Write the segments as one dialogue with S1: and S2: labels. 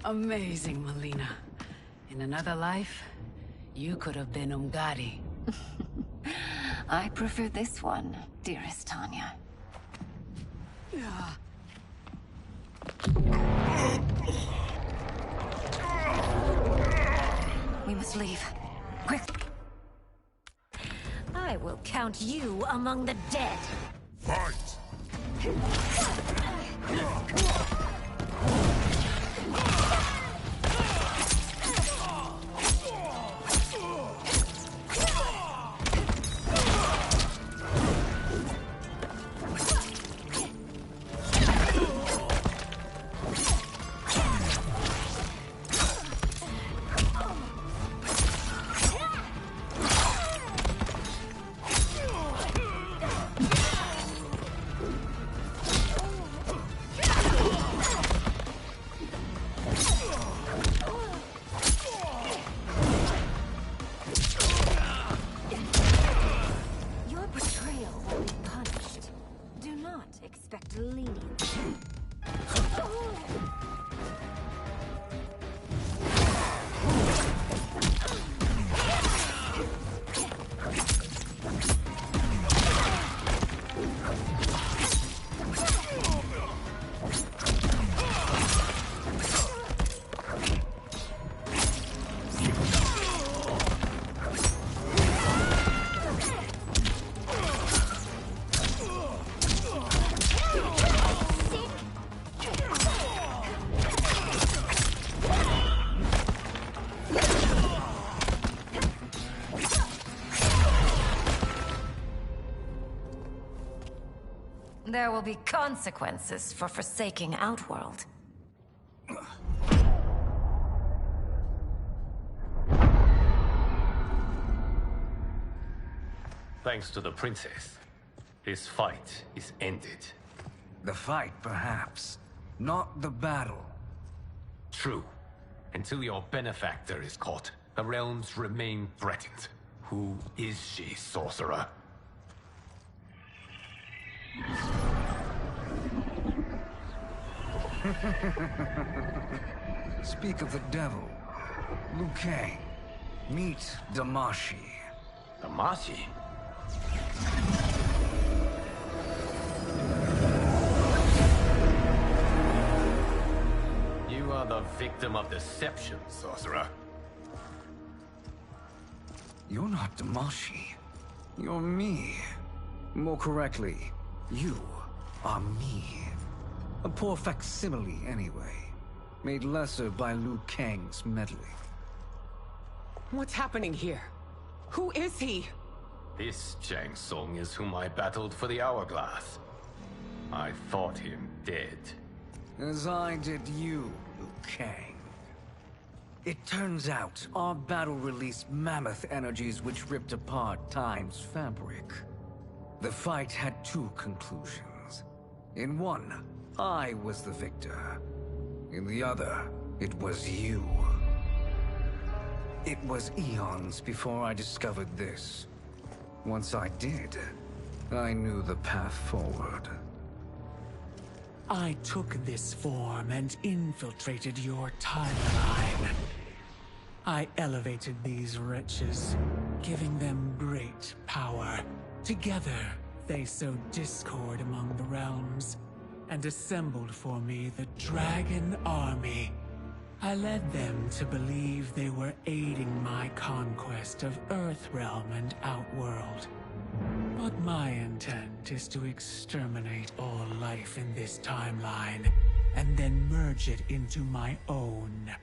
S1: Amazing, Melina. In another life, you could have been Umgadi.
S2: I prefer this one, dearest Tanya. We must leave. Quick! I will count you among the dead.
S3: Fight!
S2: There will be consequences for forsaking Outworld.
S4: Thanks to the princess, this fight is ended.
S5: The fight, perhaps. Not the battle.
S4: True. Until your benefactor is caught, the realms remain threatened. Who is she, sorcerer?
S5: Speak of the devil. Liu Kang. Meet Damashi.
S4: Damashi? You are the victim of deception, sorcerer.
S5: You're not Damashi. You're me. More correctly, you are me. A poor facsimile, anyway. Made lesser by Liu Kang's meddling.
S6: What's happening here? Who is he?
S4: This Shang Tsung is whom I battled for the Hourglass. I thought him dead.
S5: As I did you, Liu Kang. It turns out our battle released mammoth energies which ripped apart time's fabric. The fight had two conclusions. In one, I was the victor. In the other, it was you. It was eons before I discovered this. Once I did, I knew the path forward.
S7: I took this form and infiltrated your timeline. I elevated these wretches, giving them great power. Together, they sowed discord among the realms, and assembled for me the Dragon Army. I led them to believe they were aiding my conquest of Earthrealm and Outworld. But my intent is to exterminate all life in this timeline, and then merge it into my own.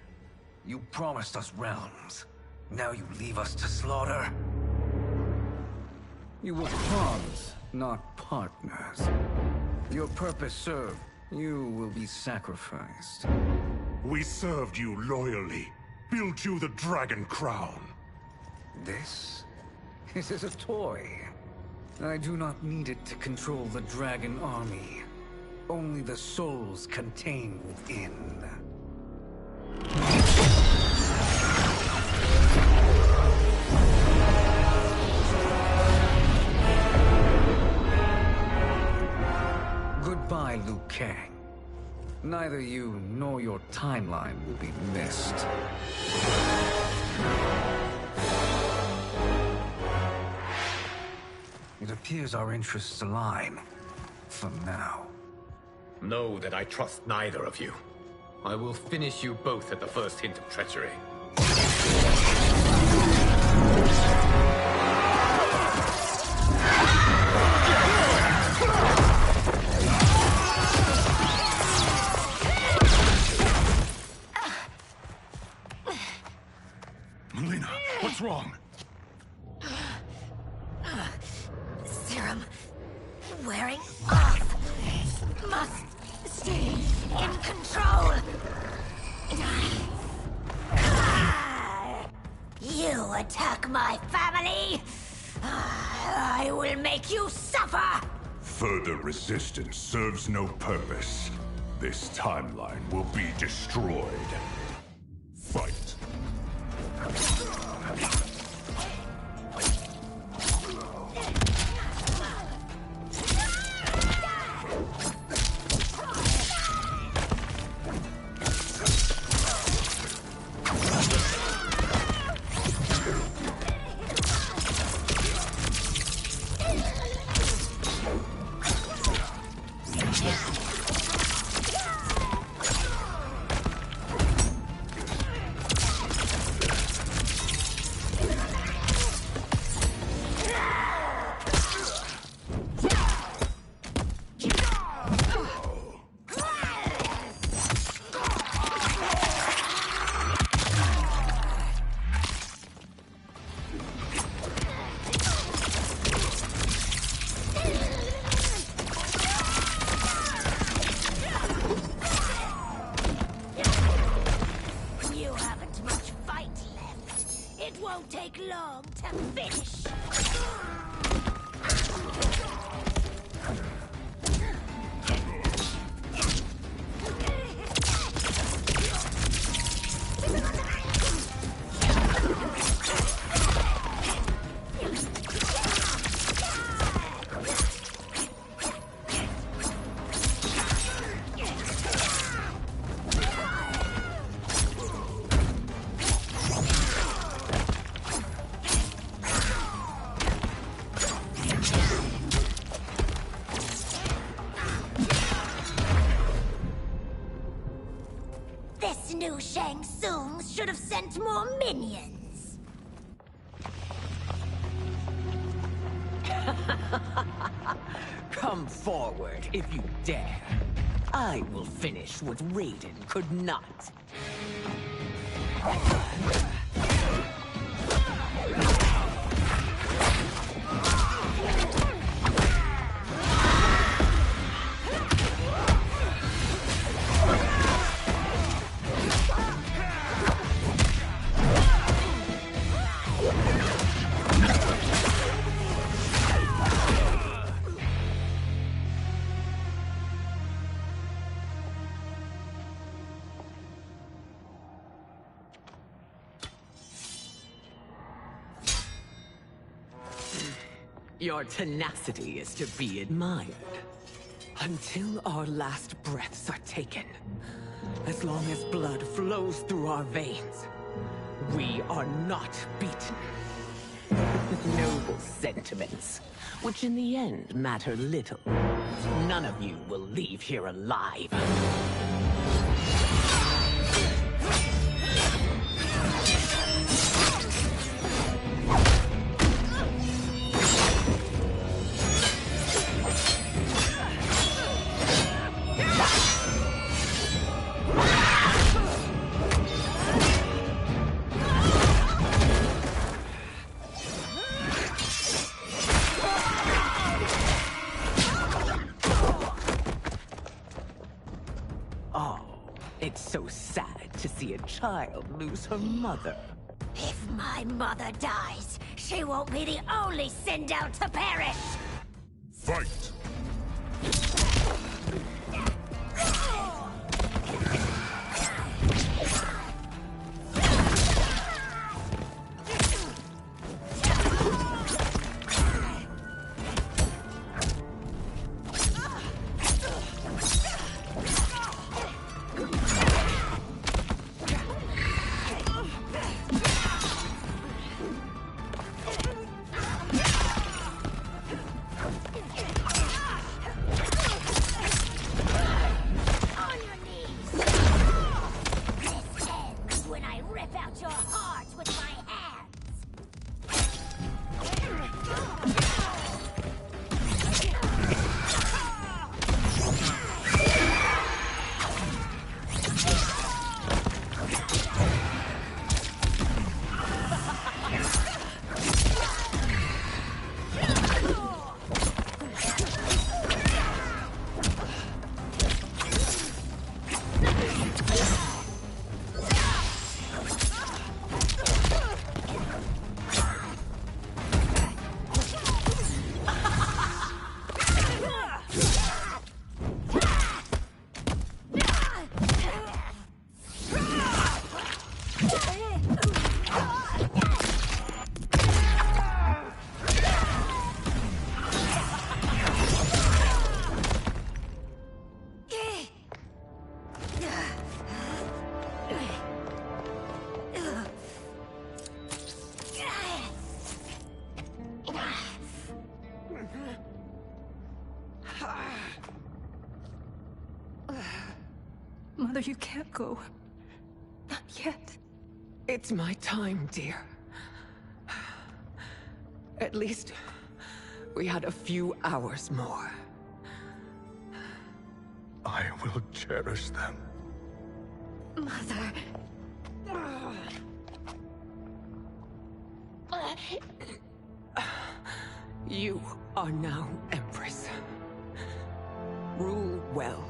S5: You promised us realms. Now you leave us to slaughter? You were pawns, not partners. Your purpose served, you will be sacrificed.
S3: We served you loyally. Built you the Dragon Crown.
S5: This is a toy. I do not need it to control the Dragon Army. Only the souls contained within. Goodbye, Liu Kang. Neither you nor your timeline will be missed. It appears our interests align. For now.
S4: Know that I trust neither of you. I will finish you both at the first hint of treachery.
S3: Melina, what's wrong?
S2: Serum wearing off. Must stay in control. You attack my family. I will make you suffer.
S3: Further resistance serves no purpose. This timeline will be destroyed. Fight.
S2: Take long to finish. This new Shang Tsung should have sent more minions.
S6: Come forward if you dare. I will finish what Raiden could not. Your tenacity is to be admired. Until our last breaths are taken. As long as blood flows through our veins, we are not beaten. Noble sentiments, which in the end matter little. None of you will leave here alive. It's so sad to see a child lose her mother.
S2: If my mother dies, she won't be the only send out to perish.
S3: Fight!
S8: Mother, you can't go. Not yet.
S6: It's my time, dear. At least we had a few hours more.
S3: I will cherish them.
S8: Mother.
S6: You are now Empress. Rule well.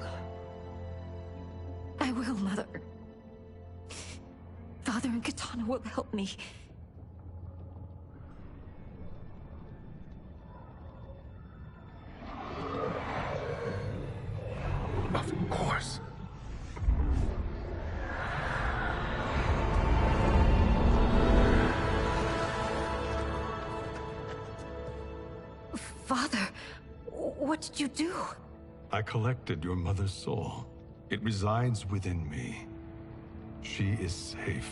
S8: I will, Mother. Father and Katana will help me.
S3: Of course.
S8: Father, what did you do?
S3: I collected your mother's soul. It resides within me. She is safe.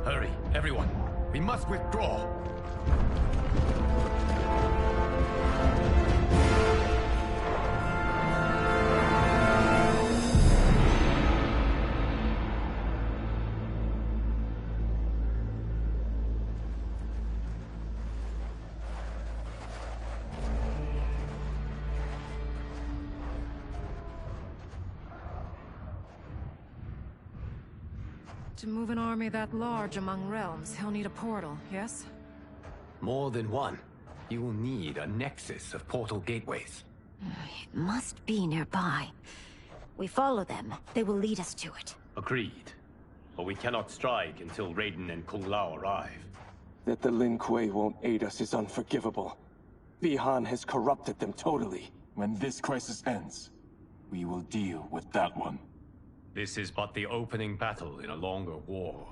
S4: Hurry, everyone. We must withdraw.
S9: To move an army that large among realms, he'll need a portal, yes?
S4: More than one. You will need a nexus of portal gateways.
S2: It must be nearby. We follow them. They will lead us to it.
S10: Agreed. But we cannot strike until Raiden and Kung Lao arrive.
S11: That the Lin Kuei won't aid us is unforgivable. Bihan has corrupted them totally.
S12: When this crisis ends, we will deal with that one.
S10: This is but the opening battle in a longer war.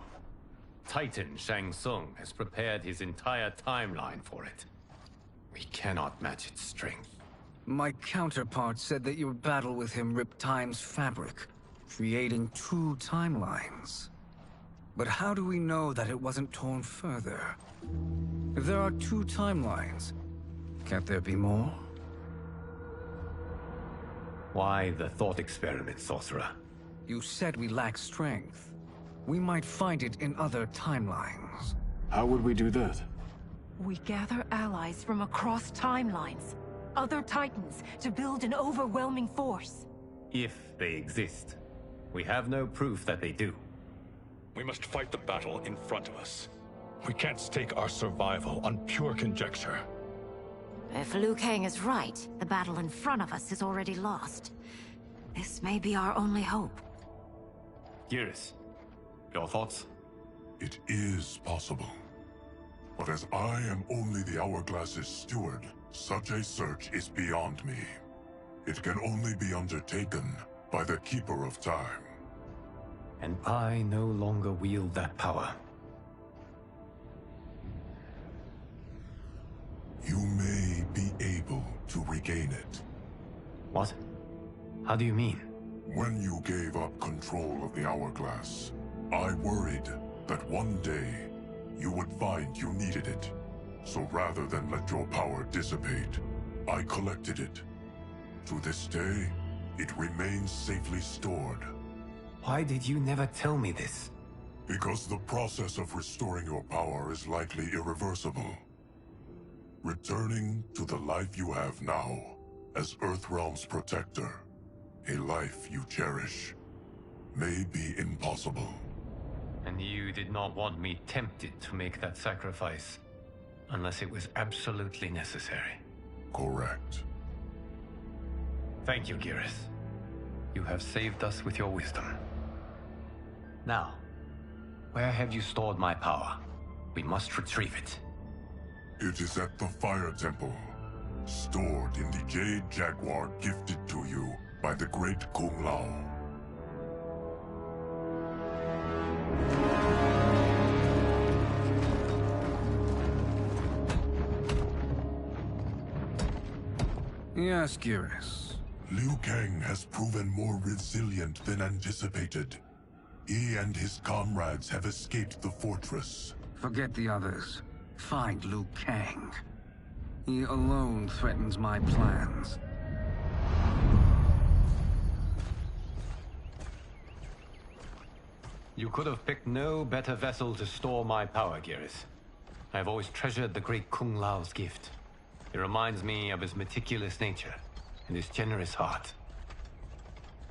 S10: Titan Shang Tsung has prepared his entire timeline for it.
S4: We cannot match its strength.
S5: My counterpart said that your battle with him ripped time's fabric, creating two timelines. But how do we know that it wasn't torn further? If there are two timelines, can't there be more?
S4: Why the thought experiment, sorcerer?
S5: You said we lack strength. We might find it in other timelines.
S12: How would we do that?
S9: We gather allies from across timelines, other titans, to build an overwhelming force.
S10: If they exist. We have no proof that they do.
S3: We must fight the battle in front of us. We can't stake our survival on pure conjecture.
S2: If Liu Kang is right, the battle in front of us is already lost. This may be our only hope.
S10: Geras, your thoughts?
S3: It is possible. But as I am only the Hourglass's steward, such a search is beyond me. It can only be undertaken by the Keeper of Time.
S4: And I no longer wield that power.
S3: You may be able to regain it.
S4: What? How do you mean?
S3: When you gave up control of the Hourglass, I worried that one day you would find you needed it. So rather than let your power dissipate, I collected it. To this day, it remains safely stored.
S4: Why did you never tell me this?
S3: Because the process of restoring your power is likely irreversible. Returning to the life you have now, as Earthrealm's protector, a life you cherish, may be impossible.
S4: And you did not want me tempted to make that sacrifice, unless it was absolutely necessary.
S3: Correct.
S4: Thank you, Geras. You have saved us with your wisdom. Now, where have you stored my power? We must retrieve it.
S3: It is at the Fire Temple, stored in the Jade Jaguar gifted to you by the great Kung Lao.
S5: Yes, Geras.
S3: Liu Kang has proven more resilient than anticipated. He and his comrades have escaped the fortress.
S5: Forget the others. Find Liu Kang. He alone threatens my plans.
S4: You could have picked no better vessel to store my power, Geras. I have always treasured the great Kung Lao's gift. It reminds me of his meticulous nature and his generous heart.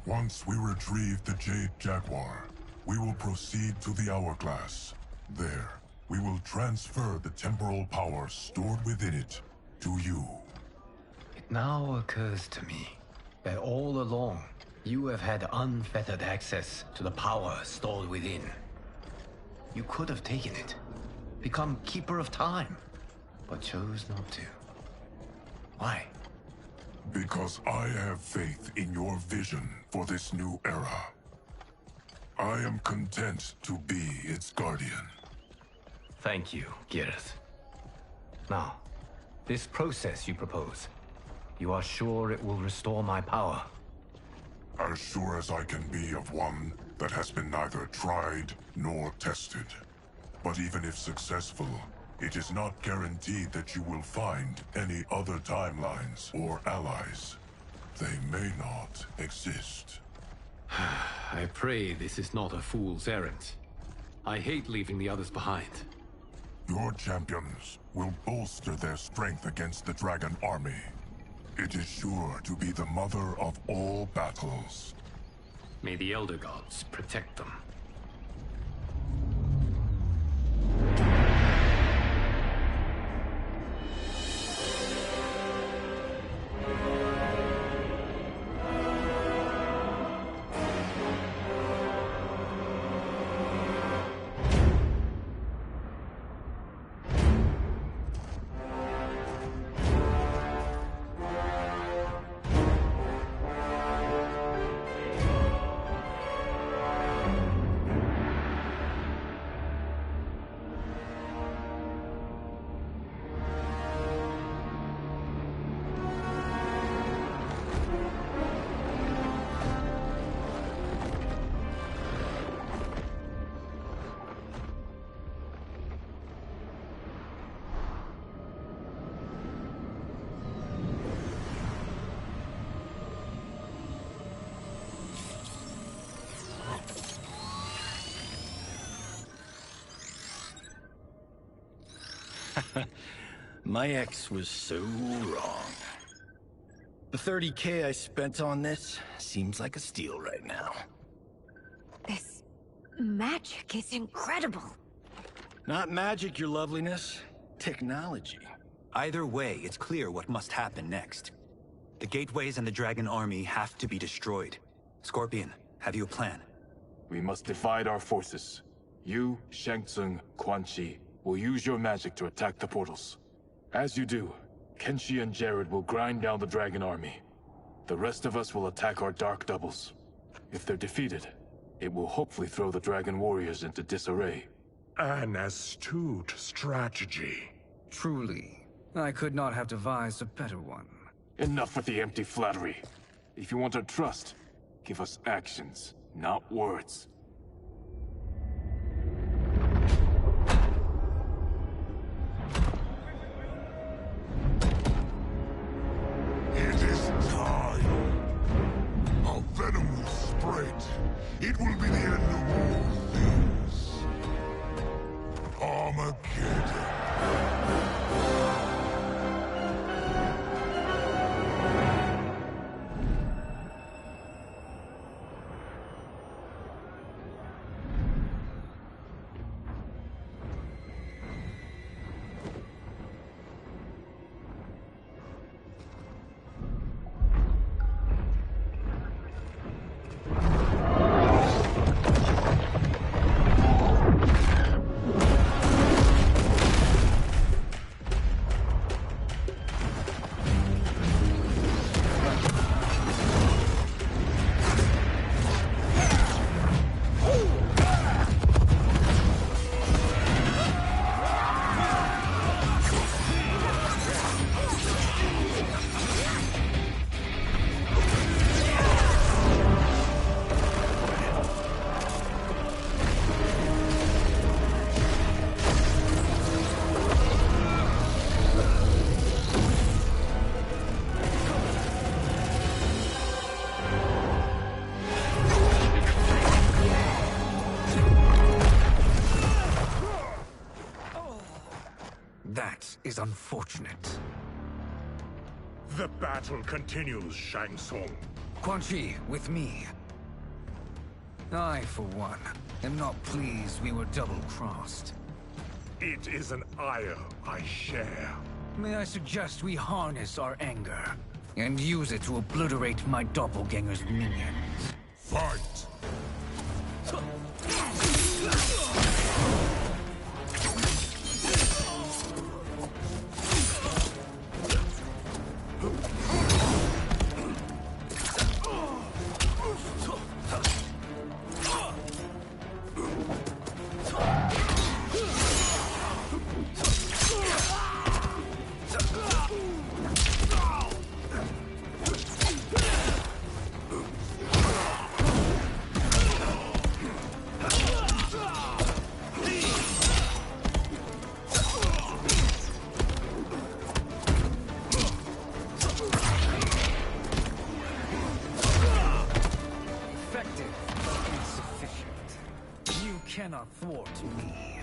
S3: Once we retrieve the Jade Jaguar, we will proceed to the Hourglass. There, we will transfer the temporal power stored within it to you.
S4: It now occurs to me that all along, you have had unfettered access to the power stored within. You could have taken it, become Keeper of Time, but chose not to. Why?
S3: Because I have faith in your vision for this new era. I am content to be its guardian.
S4: Thank you, Geras. Now, this process you propose, you are sure it will restore my power?
S3: As sure as I can be of one that has been neither tried nor tested. But even if successful, it is not guaranteed that you will find any other timelines or allies. They may not exist.
S10: I pray this is not a fool's errand. I hate leaving the others behind.
S3: Your champions will bolster their strength against the Dragon Army. It is sure to be the mother of all battles.
S10: May the Elder Gods protect them.
S13: My ex was so wrong. The 30K I spent on this seems like a steal right now.
S2: This magic is incredible.
S13: Not magic, your loveliness. Technology.
S14: Either way, it's clear what must happen next. The gateways and the Dragon Army have to be destroyed. Scorpion, have you a plan?
S12: We must divide our forces. You, Shang Tsung, Quan Chi, will use your magic to attack the portals. As you do, Kenshi and Jared will grind down the Dragon Army. The rest of us will attack our Dark Doubles. If they're defeated, it will hopefully throw the Dragon Warriors into disarray.
S15: An astute strategy.
S5: Truly, I could not have devised a better one.
S12: Enough with the empty flattery. If you want our trust, give us actions, not words.
S3: It is time. A venom will spread. It will be the end of all things. Armageddon.
S5: That is unfortunate.
S15: The battle continues, Shang Tsung.
S5: Quan Chi, with me. I, for one, am not pleased we were double-crossed.
S15: It is an ire I share.
S5: May I suggest we harness our anger and use it to obliterate my doppelganger's minions?
S15: Fight!
S5: Cannot thwart me.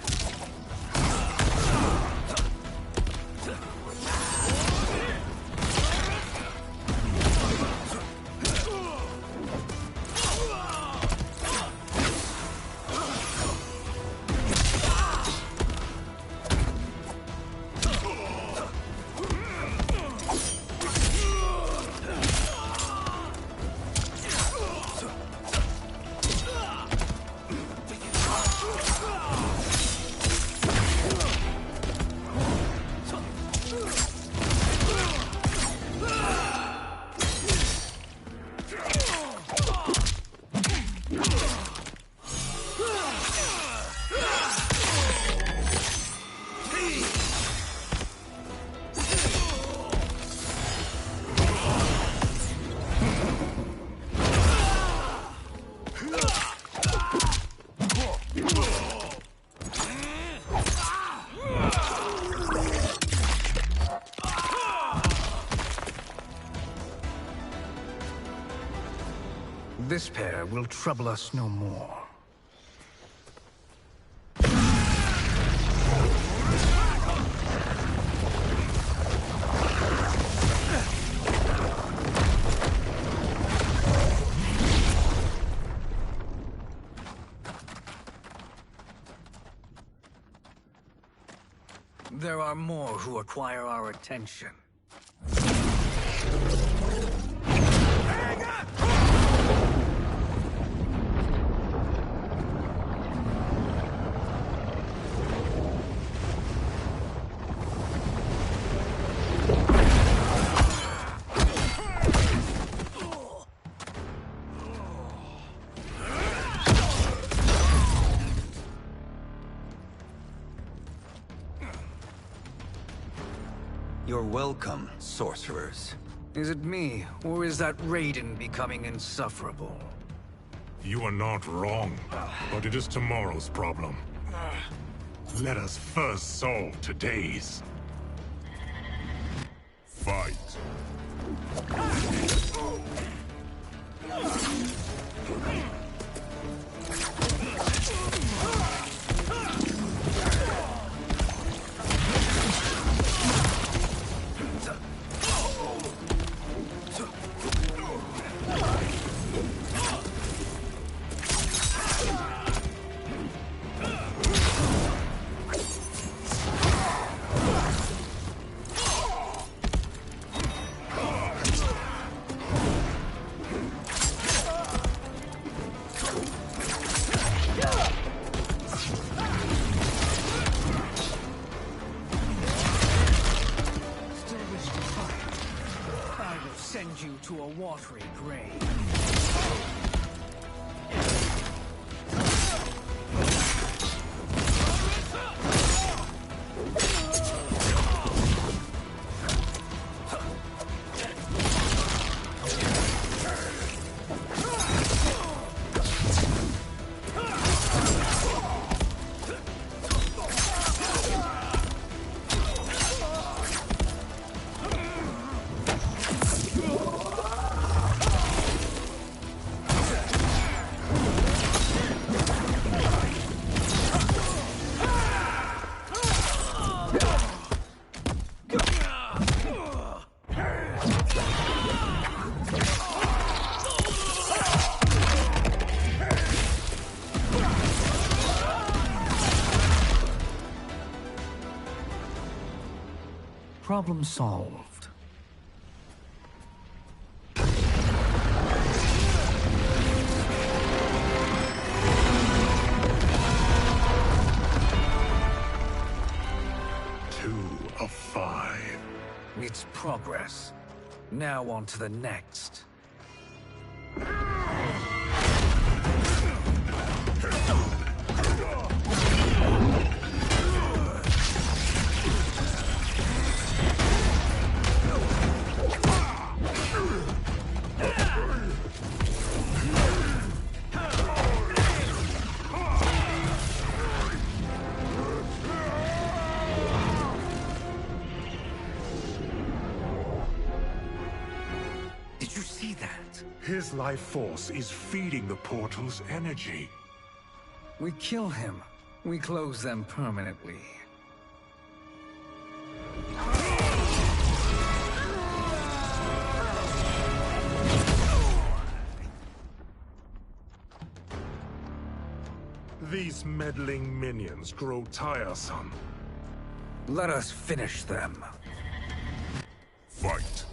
S5: This pair will trouble us no more. There are more who acquire our attention.
S14: You're welcome, sorcerers.
S5: Is it me, or is that Raiden becoming insufferable?
S15: You are not wrong, but it is tomorrow's problem. Let us first solve today's. Fight.
S5: Send you to a watery grave. Problem solved.
S15: Of 5.
S5: It's progress. Now on to the next.
S15: His life force is feeding the portal's energy.
S5: We kill him. We close them permanently.
S15: These meddling minions grow tiresome.
S5: Let us finish them.
S3: Fight.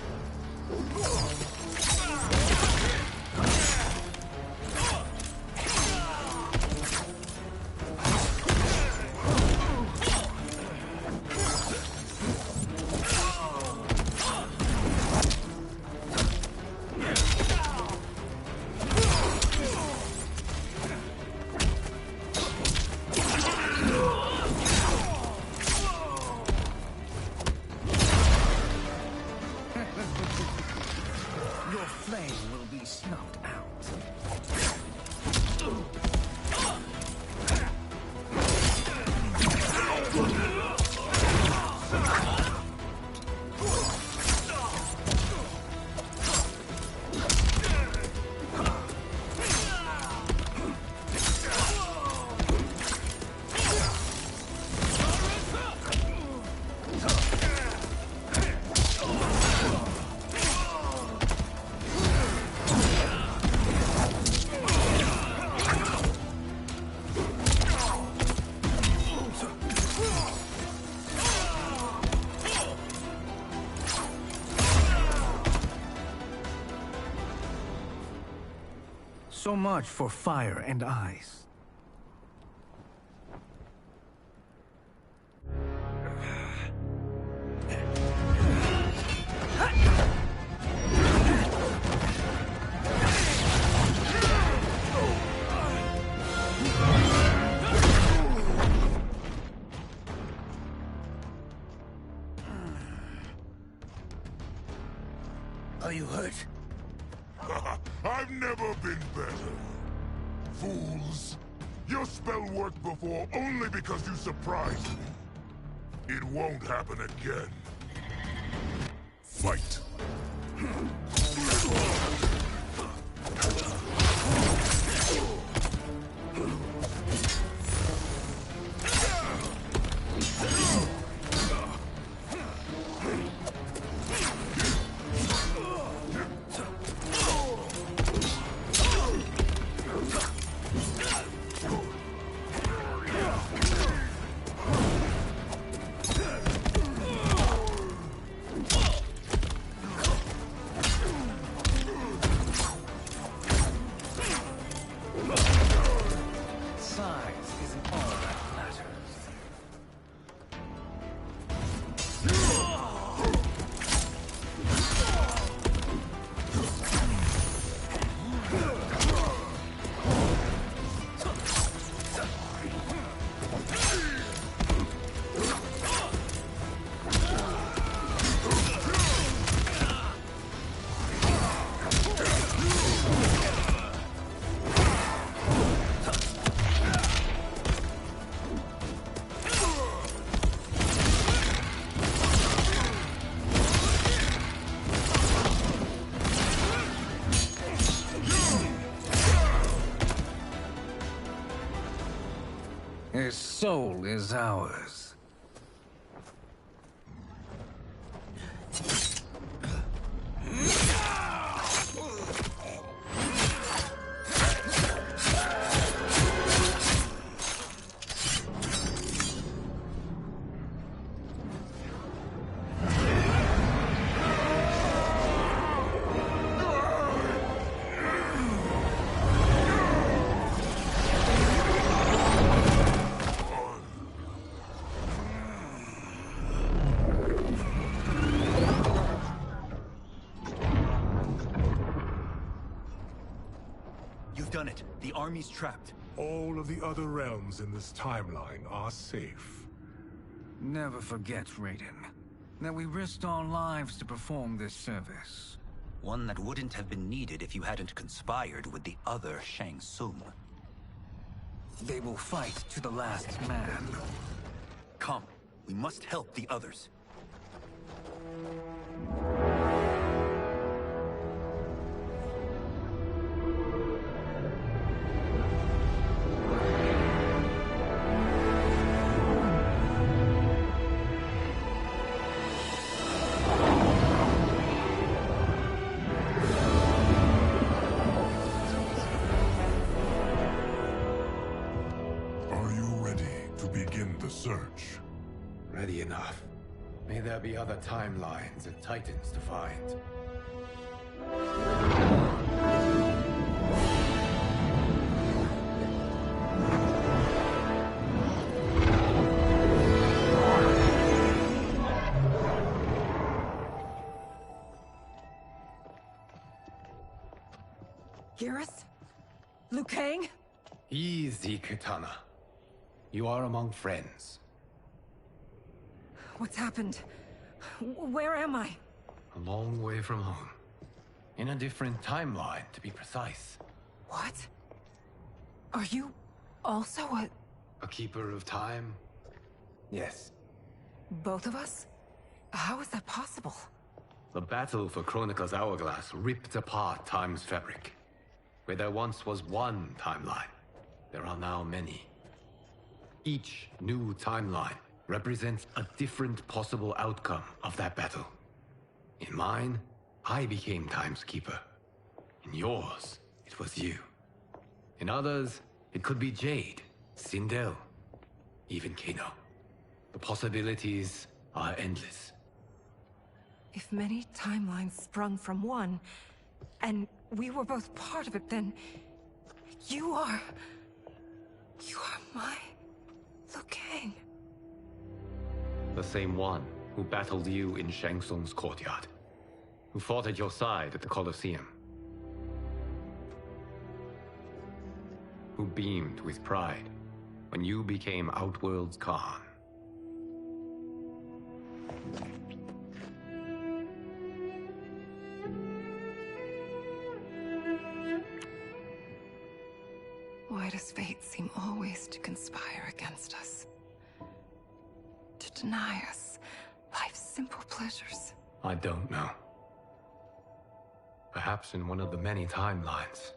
S5: So much for fire and ice.
S3: Are you hurt? I've never been better. Fools! Your spell worked before only because you surprised me. It won't happen again. Fight!
S5: His soul is ours.
S14: done it. The army's trapped.
S15: All of the other realms in this timeline are safe.
S5: Never forget, Raiden, that we risked our lives to perform this service.
S14: One that wouldn't have been needed if you hadn't conspired with the other Shang Tsung.
S5: They will fight to the last man.
S14: Come, we must help the others.
S3: Search.
S4: Ready enough. May there be other timelines and titans to find.
S9: Geras? Liu Kang?
S4: Easy, Kitana. You are among friends.
S9: What's happened? Where am I?
S4: A long way from home. In a different timeline, to be precise.
S9: What? Are you also
S4: a keeper of time? Yes.
S9: Both of us? How is that possible?
S4: The battle for Chronica's hourglass ripped apart time's fabric. Where there once was one timeline, there are now many. Each new timeline represents a different possible outcome of that battle. In mine, I became Time's Keeper. In yours, it was you. In others, it could be Jade, Sindel, even Kano. The possibilities are endless.
S9: If many timelines sprung from one, and we were both part of it, then you are my Liu Kang.
S4: The same one who battled you in Shang Tsung's courtyard. Who fought at your side at the Colosseum. Who beamed with pride when you became Outworld's Khan.
S9: Why does fate seem always to conspire against us? To deny us life's simple pleasures?
S4: I don't know. Perhaps in one of the many timelines,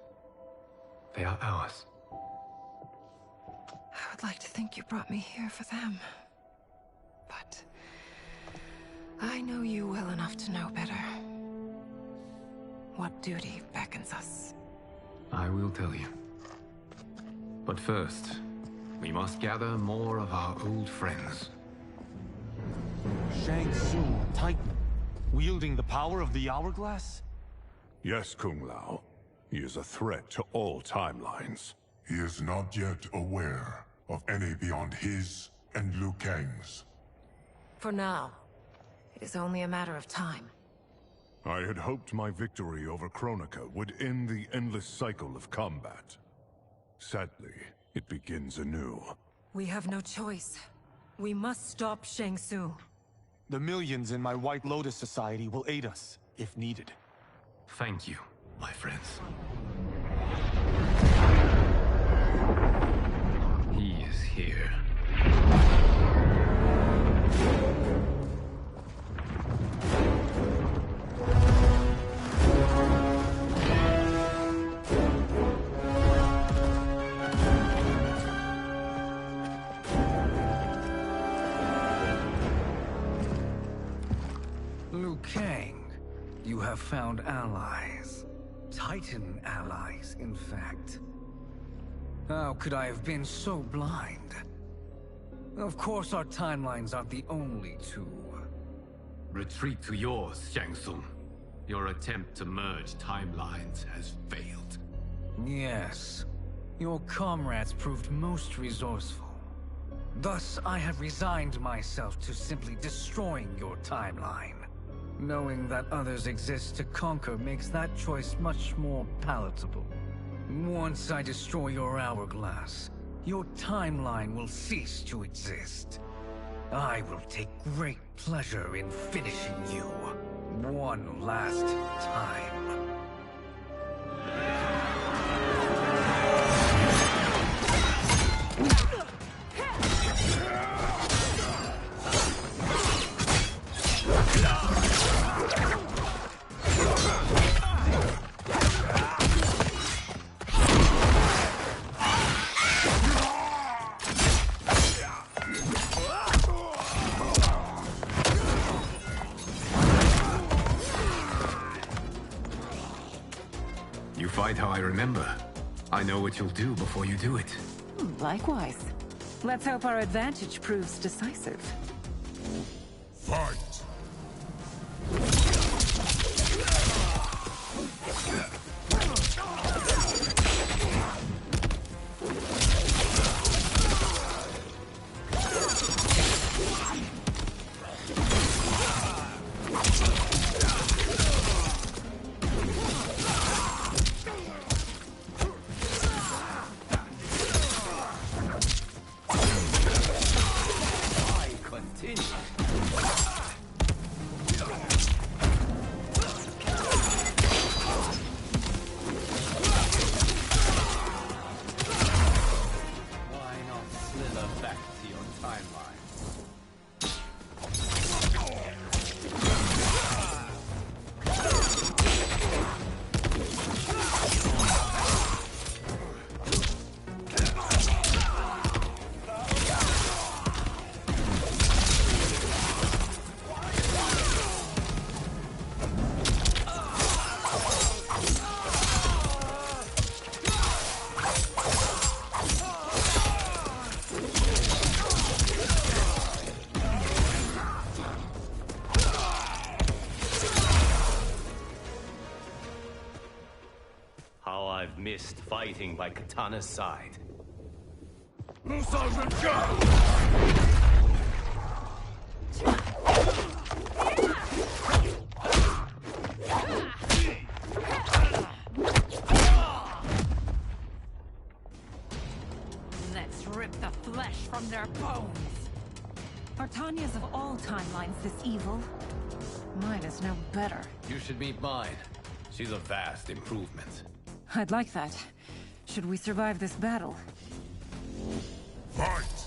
S4: they are ours.
S9: I would like to think you brought me here for them. But I know you well enough to know better. What duty beckons us?
S4: I will tell you. But first, we must gather more of our old friends.
S16: Shang Tsung, Titan, wielding the power of the hourglass?
S3: Yes, Kung Lao. He is a threat to all timelines. He is not yet aware of any beyond his and Liu Kang's.
S2: For now, it is only a matter of time.
S3: I had hoped my victory over Kronika would end the endless cycle of combat. Sadly, it begins anew.
S9: We have no choice. We must stop Shang Tsung.
S16: The millions in my White Lotus Society will aid us, if needed.
S4: Thank you, my friends. He is here.
S5: Liu Kang, you have found allies. Titan allies, in fact. How could I have been so blind? Of course our timelines aren't the only two.
S4: Retreat to yours, Shang Tsung. Your attempt to merge timelines has failed.
S5: Yes. Your comrades proved most resourceful. Thus, I have resigned myself to simply destroying your timeline. Knowing that others exist to conquer makes that choice much more palatable. Once I destroy your hourglass, your timeline will cease to exist. I will take great pleasure in finishing you one last time.
S4: You fight how I remember. I know what you'll do before you do it.
S17: Likewise. Let's hope our advantage proves decisive.
S3: Fight!
S10: I've missed fighting by Katana's side.
S2: Let's rip the flesh from their bones. Are Tanya's of all timelines this evil? Mine is no better.
S10: You should meet mine. She's a vast improvement.
S17: I'd like that. Should we survive this battle?
S3: Fight!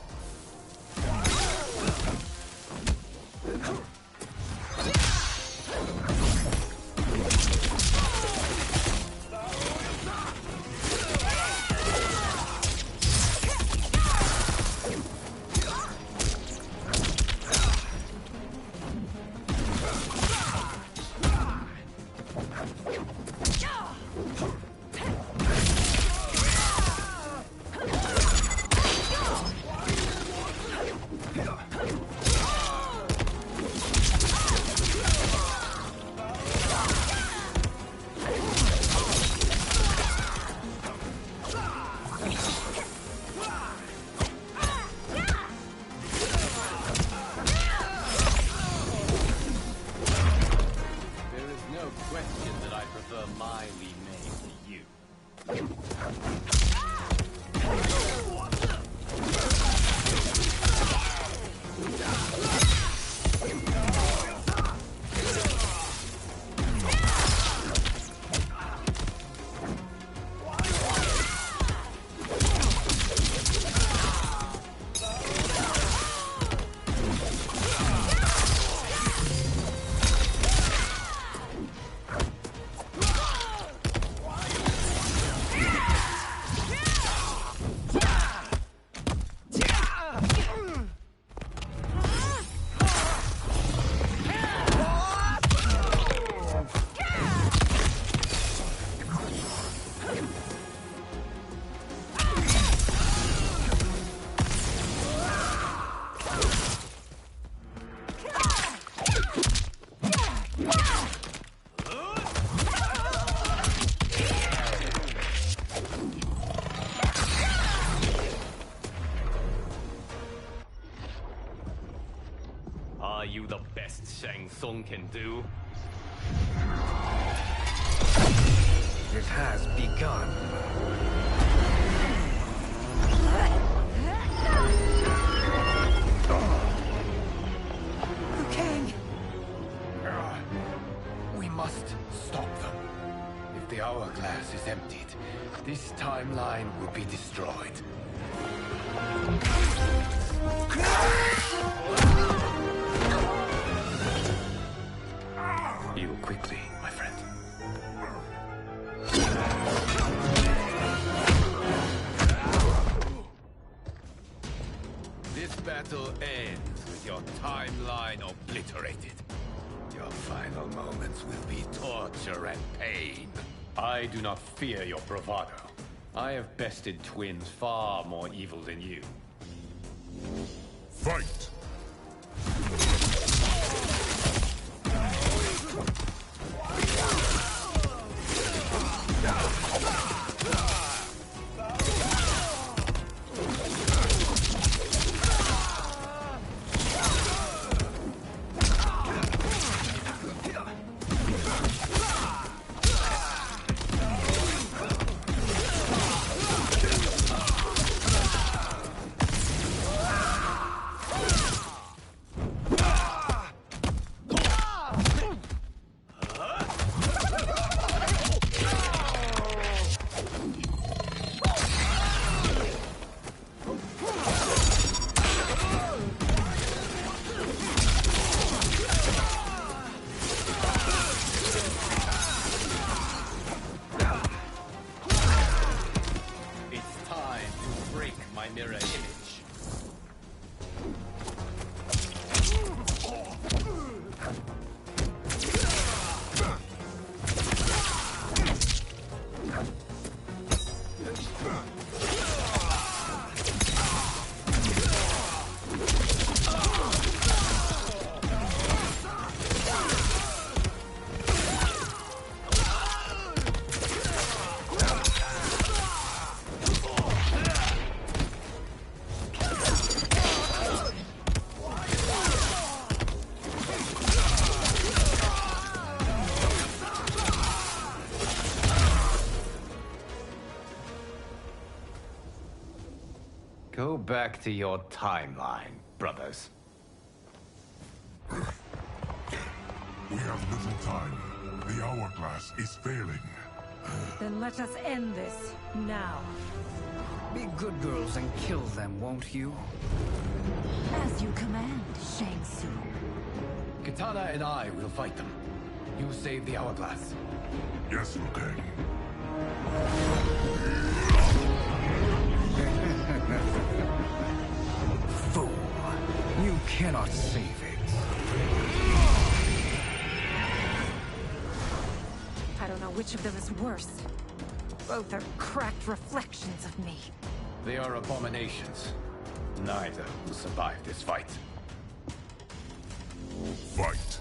S10: Are you the best Shang Tsung can do?
S5: It has begun.
S8: Liu Kang!
S4: We must stop them. If the hourglass is emptied, this timeline will be destroyed. Heal quickly, my friend. This battle ends with your timeline obliterated. Your final moments will be torture and pain. I do not fear your bravado. I have bested twins far more evil than you.
S3: Fight!
S4: Go back to your timeline, brothers.
S3: We have little time. The hourglass is failing.
S17: Then let us end this, now.
S5: Be good girls and kill them, won't you?
S2: As you command, Shang Tsung.
S4: Katana and I will fight them. You save the hourglass.
S3: Yes, Liu Kang.
S5: Fool. You cannot save it.
S17: I don't know which of them is worse. Both are cracked reflections of me.
S4: They are abominations. Neither will survive this fight.
S3: Fight!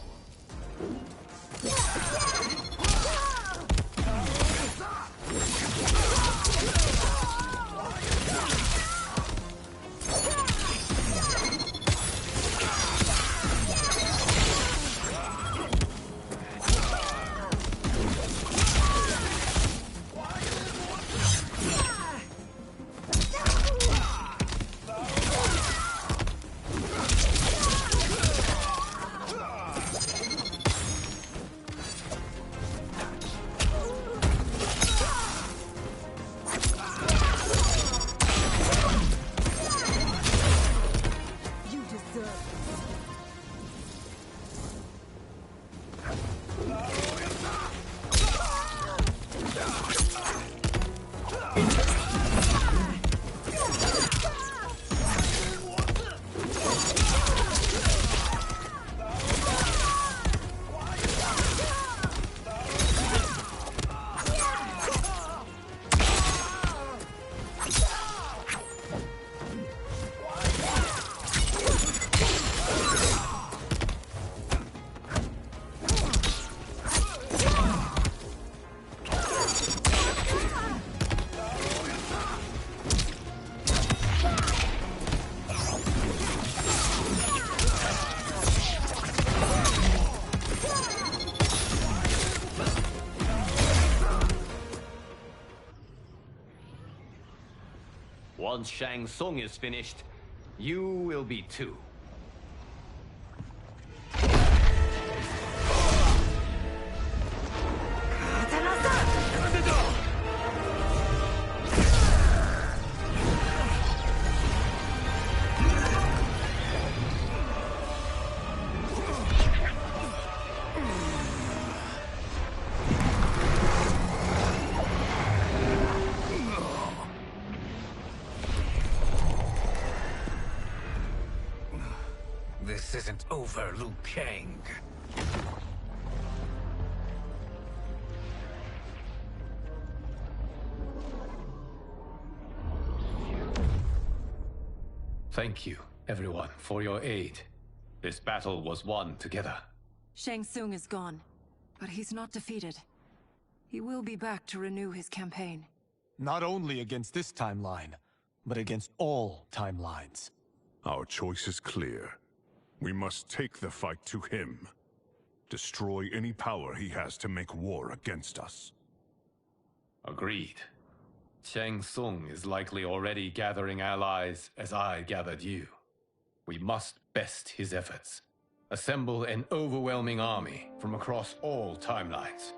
S10: once Shang Tsung is finished, you will be too.
S5: This isn't over, Liu Kang.
S10: Thank you, everyone, for your aid. This battle was won together.
S17: Shang Tsung is gone, but he's not defeated. He will be back to renew his campaign.
S16: Not only against this timeline, but against all timelines.
S15: Our choice is clear. We must take the fight to him. Destroy any power he has to make war against us.
S10: Agreed. Shang Tsung is likely already gathering allies as I gathered you. We must best his efforts. Assemble an overwhelming army from across all timelines.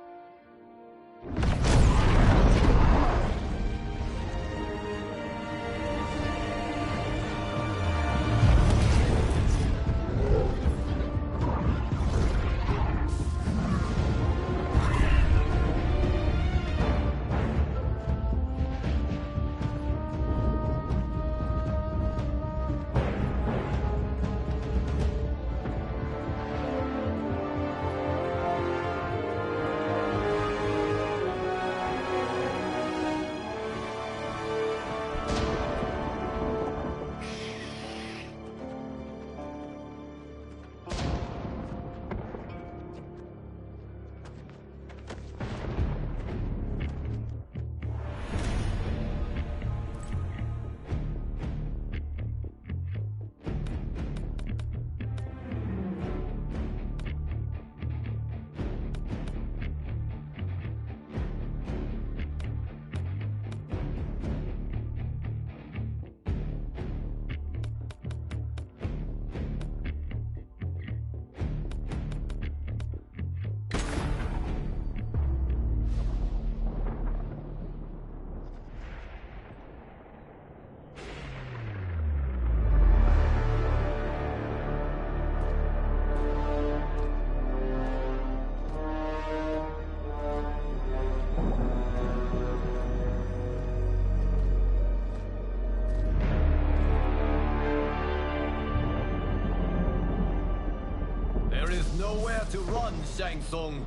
S10: Nowhere to run, Shang Tsung.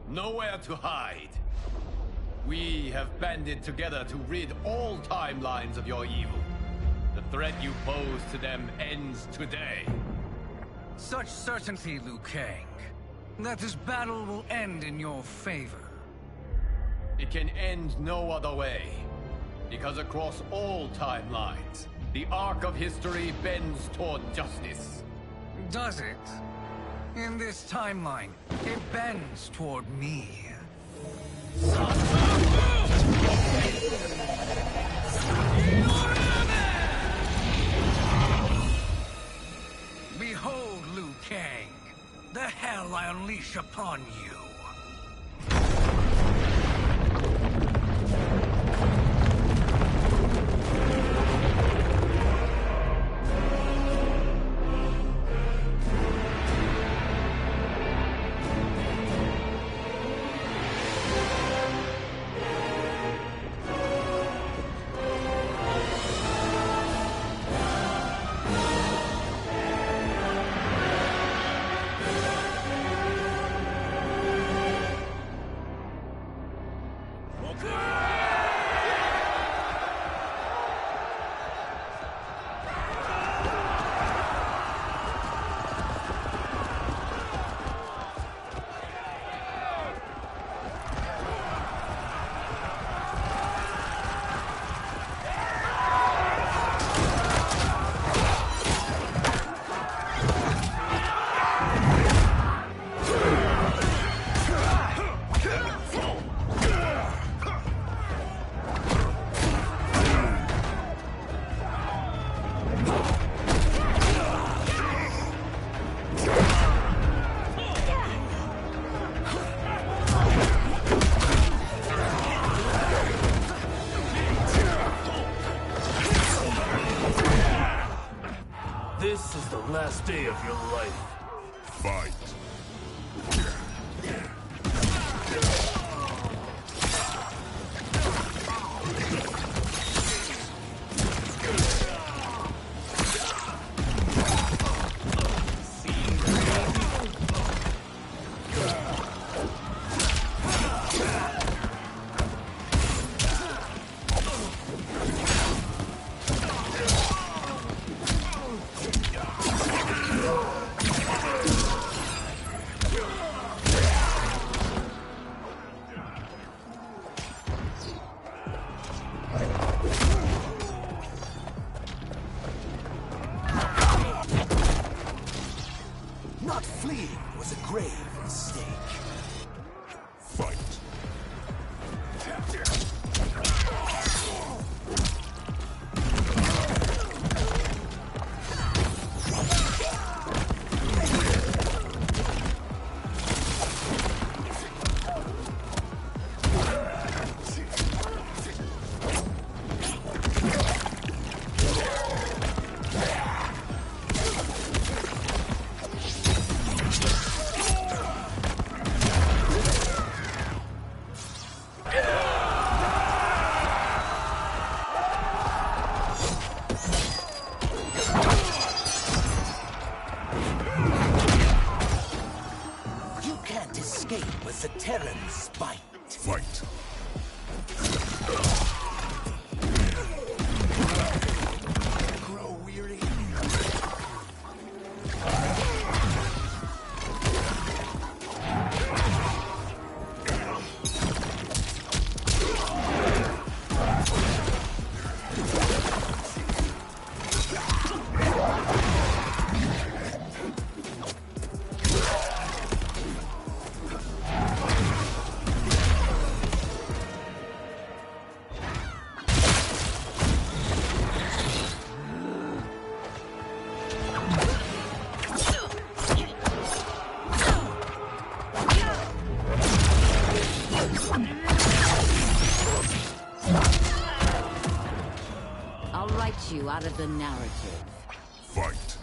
S10: Nowhere to hide. We have banded together to rid all timelines of your evil. The threat you pose to them ends today.
S5: Such certainty, Liu Kang, that this battle will end in your favor.
S10: It can end no other way. Because across all timelines, the arc of history bends toward justice.
S5: Does it? In this timeline, it bends toward me. Behold, Liu Kang, the hell I unleash upon you.
S13: Not fleeing was a grave mistake.
S3: Fight.
S13: escape with the Terran's spite.
S3: Fight.
S13: Grow weary.
S2: I'll write you out of the narrative.
S3: Fight.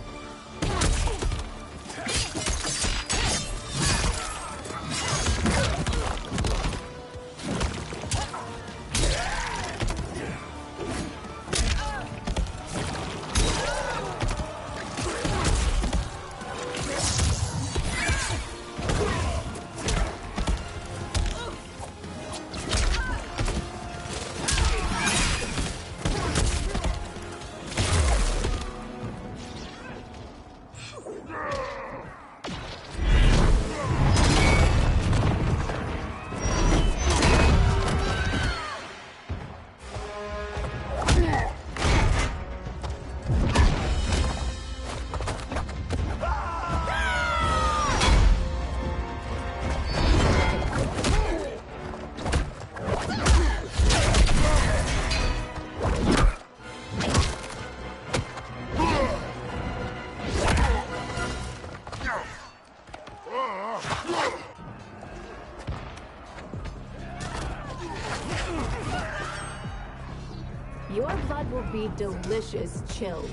S18: Your blood will be delicious chilled.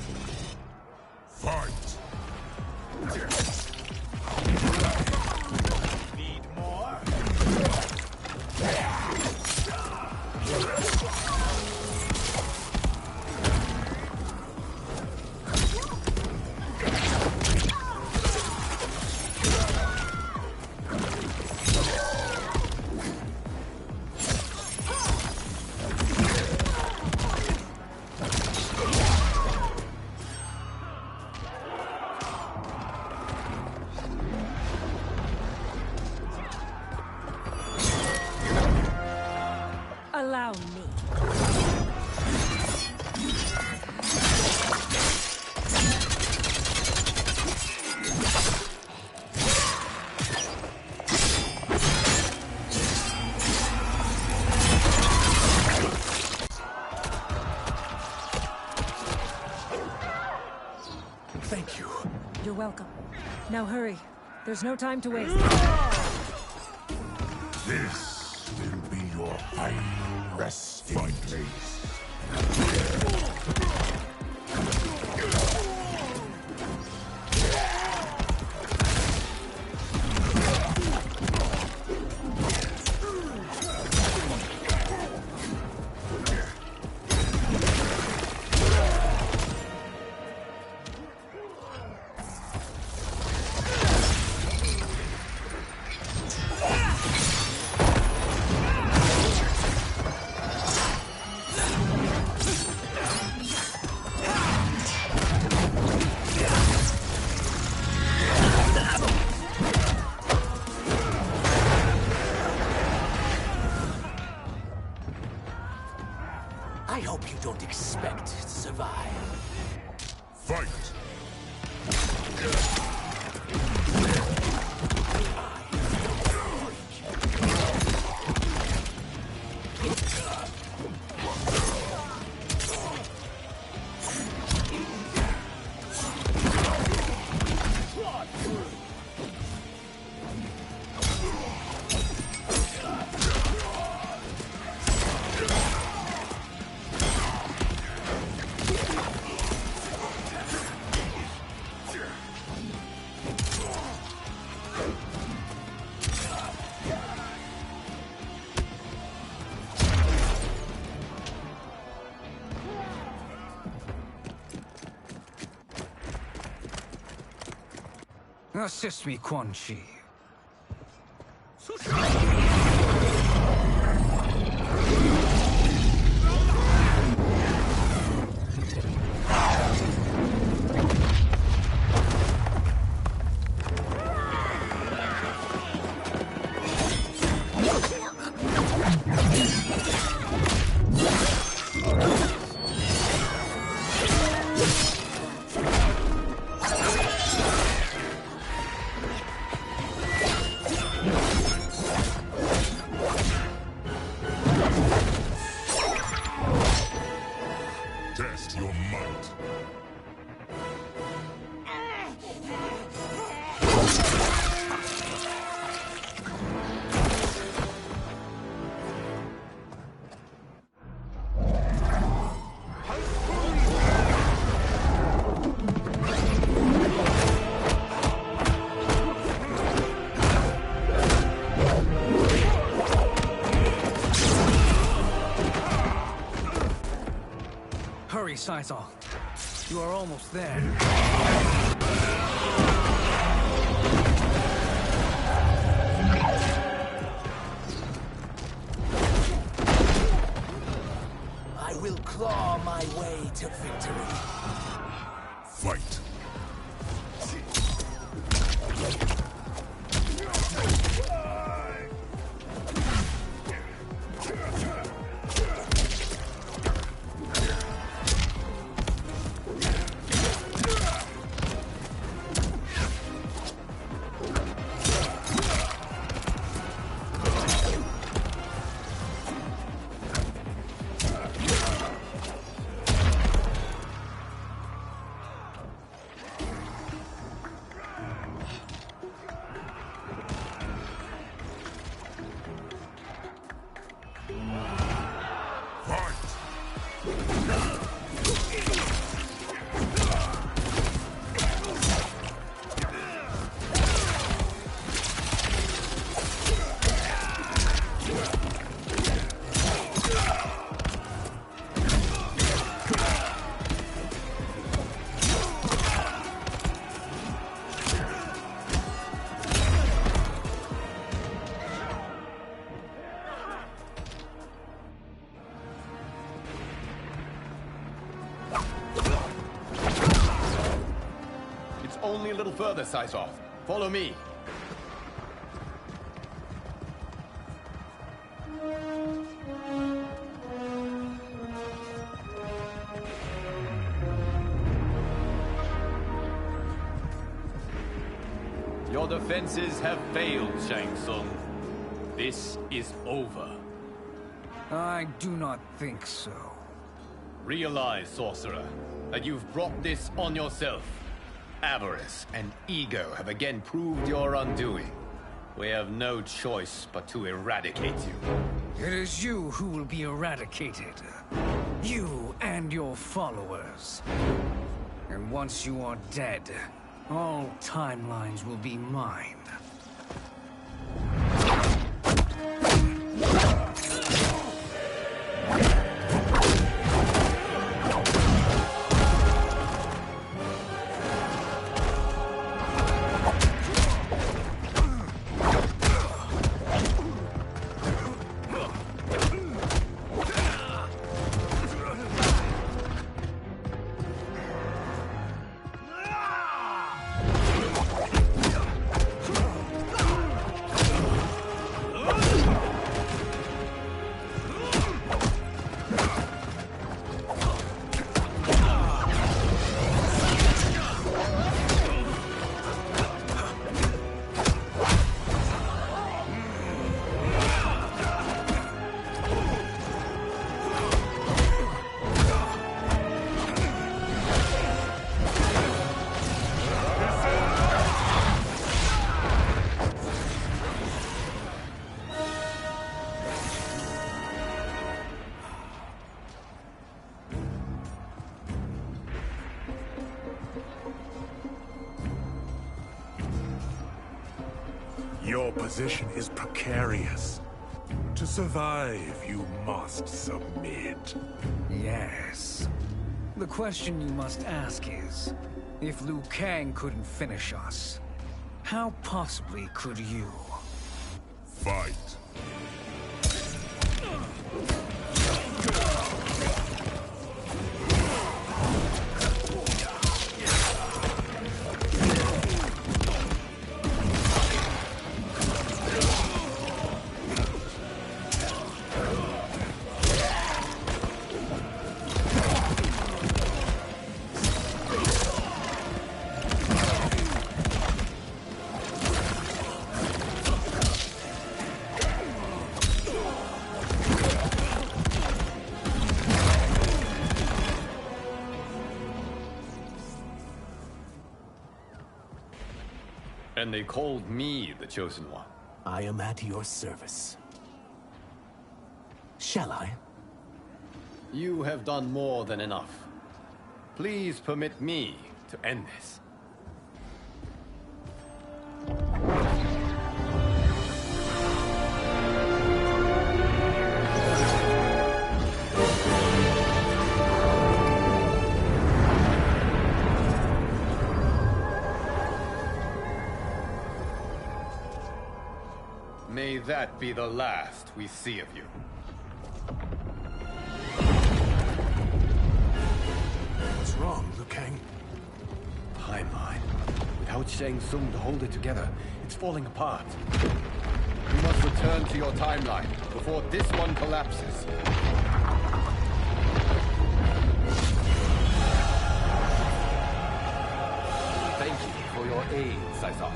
S3: Fight.
S13: Need more?
S18: Allow me.
S13: Thank you.
S17: You're welcome. Now hurry. There's no time to waste.
S3: This will be your final resting place.
S19: don't expect to survive.
S3: Fight!
S5: Assist me, Quan Chi.
S3: Test your might.
S5: Hurry, Saizong. You are almost there.
S19: I will claw my way to victory.
S3: Fight!
S10: Only a little further, Saizong. Follow me. Your defenses have failed, Shang Tsung. This is over.
S5: I do not think so.
S10: Realize, sorcerer, that you've brought this on yourself. Avarice and ego have again proved your undoing. We have no choice but to eradicate you.
S5: It is you who will be eradicated. You and your followers. And once you are dead, all timelines will be mine.
S15: Your position is precarious. To survive, you must submit.
S5: Yes. The question you must ask is, if Liu Kang couldn't finish us, how possibly could you?
S15: Fight.
S10: And they called me the Chosen One.
S19: I am at your service. Shall I?
S10: You have done more than enough. Please permit me to end this. May that be the last we see of you.
S15: What's wrong, Liu Kang?
S10: Timeline. Without Shang Tsung to hold it together, it's falling apart. You must return to your timeline before this one collapses. Thank you for your aid, Saison.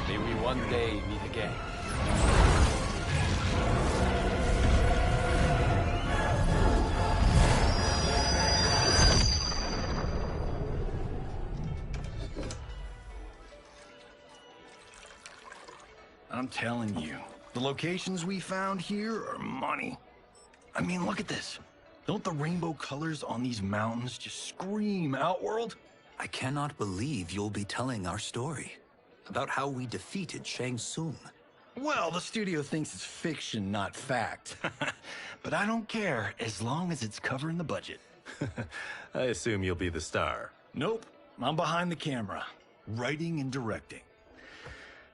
S10: May we one day meet again.
S13: I'm telling you, the locations we found here are money. I mean, look at this. Don't the rainbow colors on these mountains just scream Outworld?
S14: I cannot believe you'll be telling our story about how we defeated Shang Tsung.
S13: Well, the studio thinks it's fiction, not fact. But I don't care, as long as it's covering the budget.
S20: I assume you'll be the star.
S13: Nope, I'm behind the camera, writing and directing.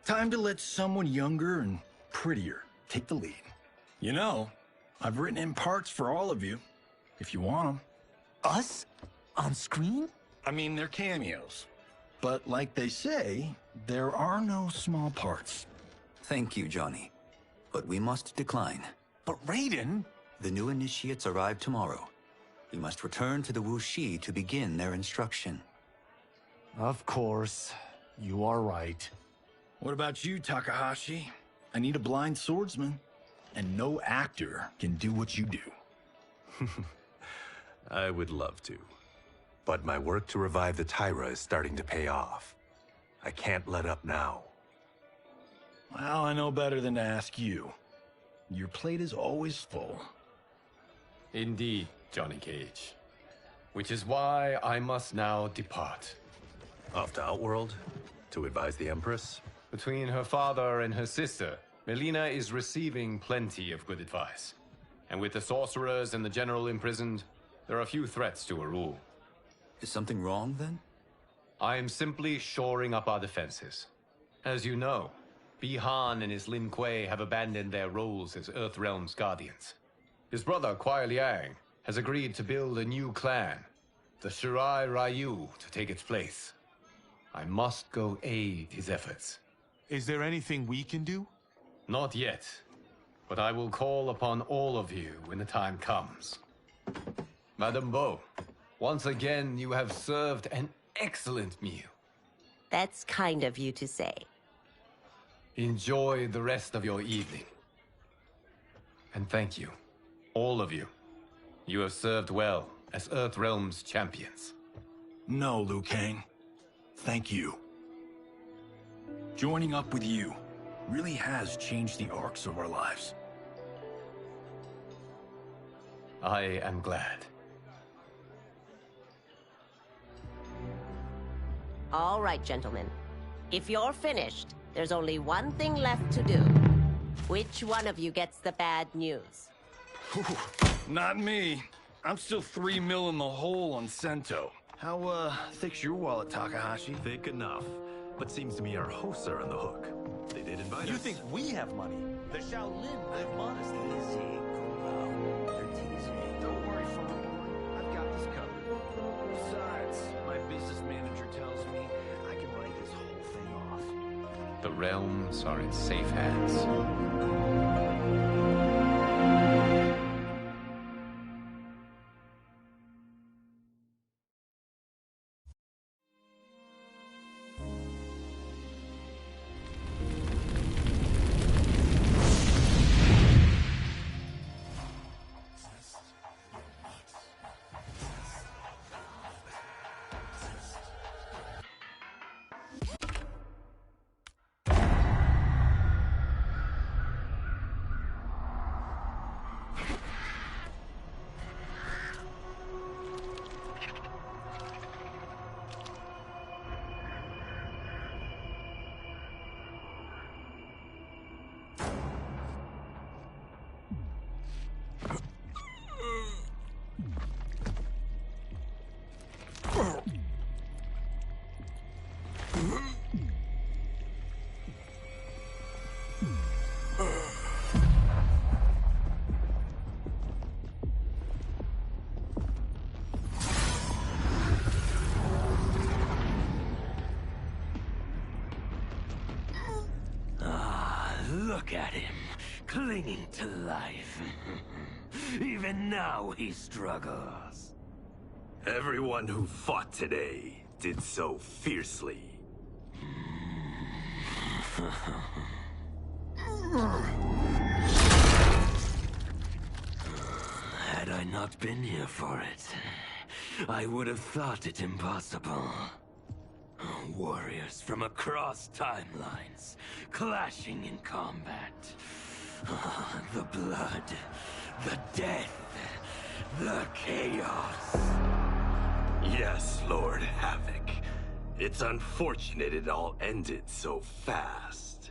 S13: Time to let someone younger and prettier take the lead. You know, I've written in parts for all of you, if you want them.
S19: Us? On screen?
S13: I mean, they're cameos. But like they say, there are no small parts.
S14: Thank you, Johnny. But we must decline.
S19: But Raiden?
S14: The new initiates arrive tomorrow. We must return to the Wuxi to begin their instruction.
S19: Of course. You are right.
S13: What about you, Takahashi? I need a blind swordsman. And no actor can do what you do.
S20: I would love to. But my work to revive the Tyra is starting to pay off. I can't let up now.
S13: Well, I know better than to ask you. Your plate is always full.
S10: Indeed, Johnny Cage. Which is why I must now depart.
S20: Off to Outworld? To advise the Empress?
S10: Between her father and her sister, Melina is receiving plenty of good advice. And with the sorcerers and the general imprisoned, there are few threats to her rule.
S14: Is something wrong, then?
S10: I am simply shoring up our defenses. As you know, Bi-Han and his Lin Kuei have abandoned their roles as Earthrealm's guardians. His brother, Kuai Liang, has agreed to build a new clan, the Shirai Ryu, to take its place. I must go aid his efforts.
S16: Is there anything we can do?
S10: Not yet, but I will call upon all of you when the time comes. Madame Bo, once again you have served an excellent meal.
S21: That's kind of you to say.
S10: Enjoy the rest of your evening. And thank you, all of you. You have served well as Earthrealm's champions.
S13: No, Liu Kang. Thank you. Joining up with you really has changed the arcs of our lives.
S10: I am glad.
S21: All right, gentlemen. If you're finished, There's only one thing left to do. Which one of you gets the bad news?
S13: Not me. I'm still 3 mil in the hole on Sento. How, thick's your wallet, Takahashi?
S20: Thick enough. But seems to me our hosts are on the hook. They did invite us.
S16: You think we have money? The Shaolin live modestly.
S19: Easy, Kumo. They're teasing.
S13: Don't worry, Farm Boy. I've got this covered. Besides, my business manager tells me I can write this whole thing off.
S10: The realms are in safe hands.
S19: Look at him, clinging to life. Even now he struggles.
S20: Everyone who fought today did so fiercely.
S19: Had I not been here for it, I would have thought it impossible. Warriors from across timelines, clashing in combat. The blood, the death, the chaos.
S20: Yes, Lord Havoc. It's unfortunate it all ended so fast.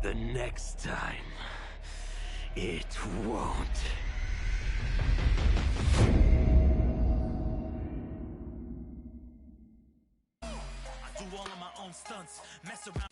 S19: The next time, it won't.
S1: Do all of my own stunts, mess around.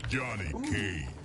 S3: Johnny Cage.